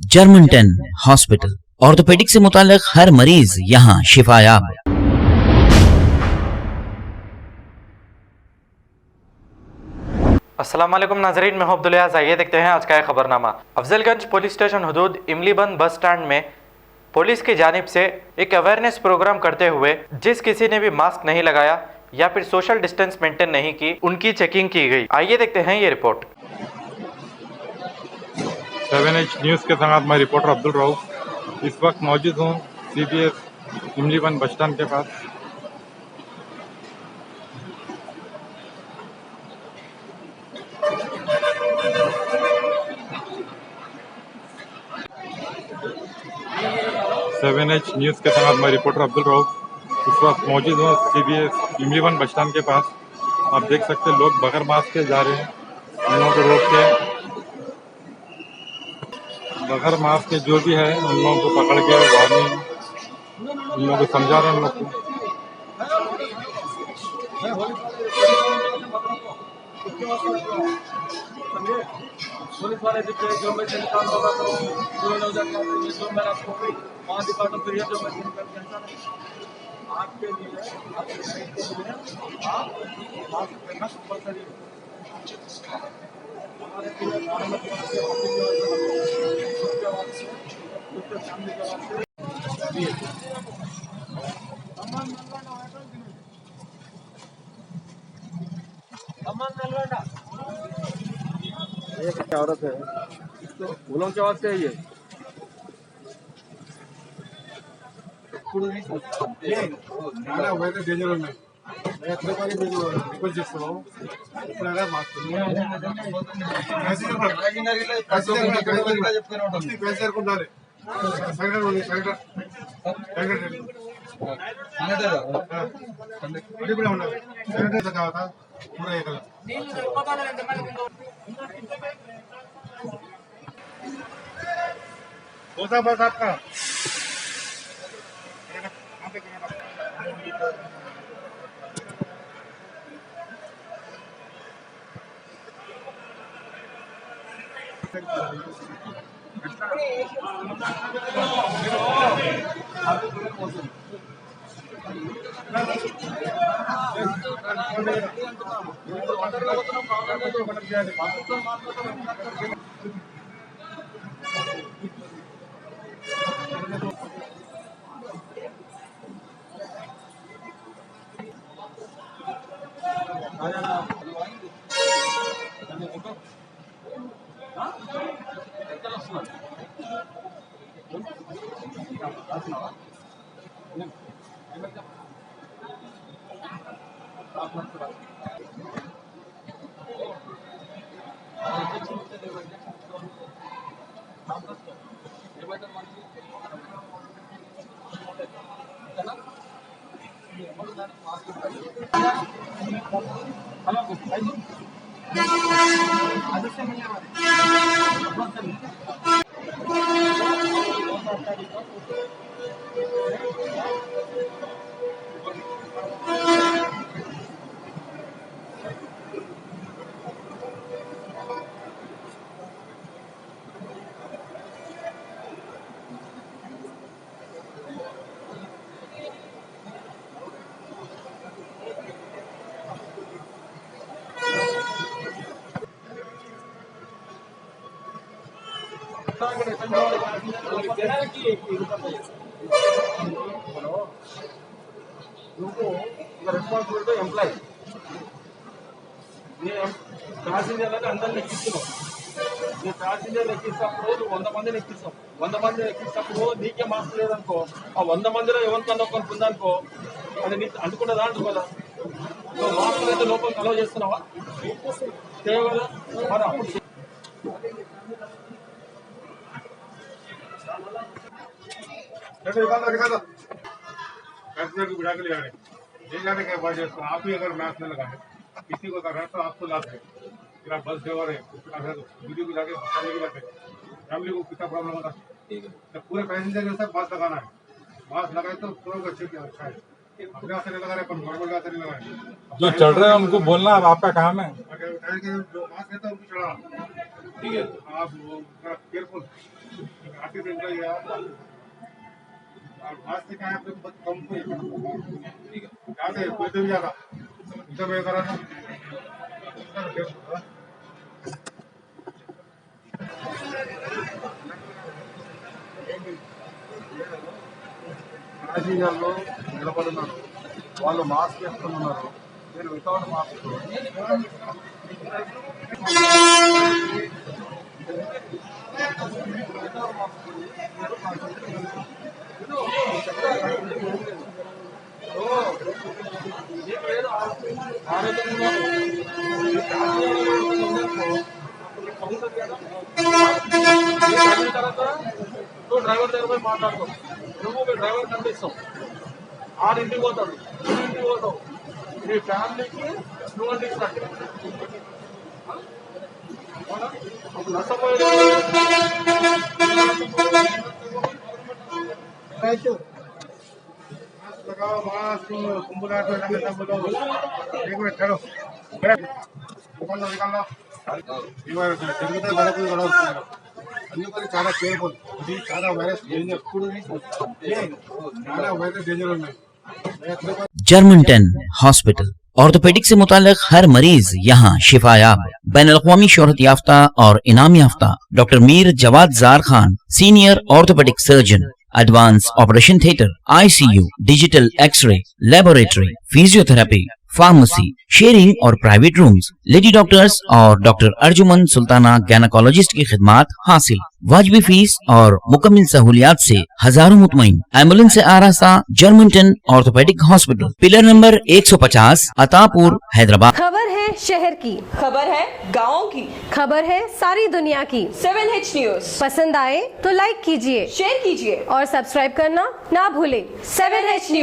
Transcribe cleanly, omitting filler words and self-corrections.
German 10 hospital orthopaedic से मुताल्लिक हर मरीज यहाँ शिफायाब। अस्सलाम वालेकुम नाजरीन, मैं हूं अब्दुल आइए देखते हैं आज का खबरनामा। अफजलगंज पुलिस स्टेशन हदूद इमलीबंद बस स्टैंड में पुलिस की जानिब से एक अवेयरनेस प्रोग्राम करते हुए जिस किसी ने भी मास्क नहीं लगाया या फिर सोशल डिस्टेंस मेंटेन नहीं की, उनकी चेकिंग की गई। आइए देखते हैं ये रिपोर्ट। 7H न्यूज़ के साथ मैं रिपोर्टर अब्दुल रऊफ इस वक्त मौजूद हूँ CBS इमलीबंद बस स्टैंड के पास। सेवन एच न्यूज़ के साथ मैं रिपोर्टर अब्दुल रऊफ इस वक्त मौजूद हूँ CBS इमलीबंद बस स्टैंड के पास। आप देख सकते हैं लोग बगैर मास्क के जा रहे हैं। उन लोगों को रोक के बगैर मास्क के जो भी है उन लोगों को पकड़ के वार्निंग, उन लोगों को समझा रहे हैं। उन लोग को पुलिस वाले दिखे जो मैं काम होगा तो कोई हो जाएगा ये जो मेरा कोई वहाँ दिखाता फिर ये जो मैं करके ऐसा नहीं। आपके लिए आपके साइड के लिए आप मास्क पहनना कंपलसरी है। हमारे लिए नॉर्मल के ऑफिस के वास्ते उसके फैमिली के वास्ते अमन नलवाड़ा एक क्या औरत है तो फूलों के वास्ते है ये बस आपका రెస్పాన్సిబిలిటీ ఎంప్లాయీ ప్యాసింజర్ అందరిని ఎక్కిస్తున్నావు. నీ ప్యాసింజర్ ఎక్కిస్తప్పుడు నువ్వు 100 మందిని ఎక్కిస్తావు. 100 మందిని ఎక్కిస్తప్పుడు నీకే మాస్క్ లేదనుకో, ఆ 100 మందిలో ఎవరికన్నా ఒకరికి ఉందనుకో అది నీకు అందుకున్నదా అనుకోదా? నువ్వు మాస్క్ అయితే లోపలికి అలౌ చేస్తున్నావా? చేయగలదా? మరి అప్పుడు पैसेंजर को बिठा के ले जाने के बाद आप ही अगर मास्क न लगाए किसी को कर रहा है तो आपको लाभ है। फिर आप बस ड्राइवर है वीडियो को जाके फैमिली को कितना प्रॉब्लम होता है। तो पूरे पैसेंजर के साथ मास्क लगाना है। मास्क लगाए तो पूरा अच्छा है। अपने हाथ से नहीं लगा रहे अपन नॉर्मल हाथ से नहीं लगा रहे। जो चढ़ रहे हैं उनको बोलना अब आपका काम है। जो मास्क रहता है उनको चढ़ाना। ठीक है, आप केयरफुल ప్యాసింజర్లు నిలబడున్నారు, వాళ్ళు మాస్క్ వేసుకున్నారు, మీరు వితౌట్ మాస్క్. నువ్వు డ్రైవర్ దగ్గర పోయి మాట్లాడుతావు, నువ్వు మీ డ్రైవర్ కనిపిస్తావు, ఆడింటికి పోతాడు, నువ్వు ఇంటికి పోతావు, మీ ఫ్యామిలీకి నువ్వు అంటే ఇస్తాడు. తిరిగితే గడపలు గడవుతున్నారు, అందుకని చాలా కేర్ఫుల్. ఇది చాలా వైరస్ డేంజర్, చాలా వైరస్ డేంజర్ ఉన్నాయి. जर्मन 10 हॉस्पिटल ऑर्थोपेडिक से मुताल्लिक हर मरीज यहाँ शिफायाब। बैनुल-अक़वामी शोहरत याफ्ता और इनाम याफ्ता doctor Mir Jawad Jar Khan, senior orthopaedic surgeon, advance operation theatre, ICU, digital x-ray, laboratory, physiotherapy, pharmacy, sharing और प्राइवेट रूम्स, लेडी डॉक्टर्स और डॉक्टर अर्जुमन सुल्ताना गैनकोलॉजिस्ट की खिदमात हासिल। वाजबी फीस और मुकम्मल सहूलियात से हजारों मुतमईन। एम्बुलेंस से आरास्ता German 10 orthopaedic hospital, pillar number 150, Attapur, Hyderabad. खबर है शहर की, खबर है गाँव की, खबर है सारी दुनिया की। 7H न्यूज पसंद आए तो लाइक कीजिए, शेयर कीजिए और सब्सक्राइब करना ना भूले। 7H news.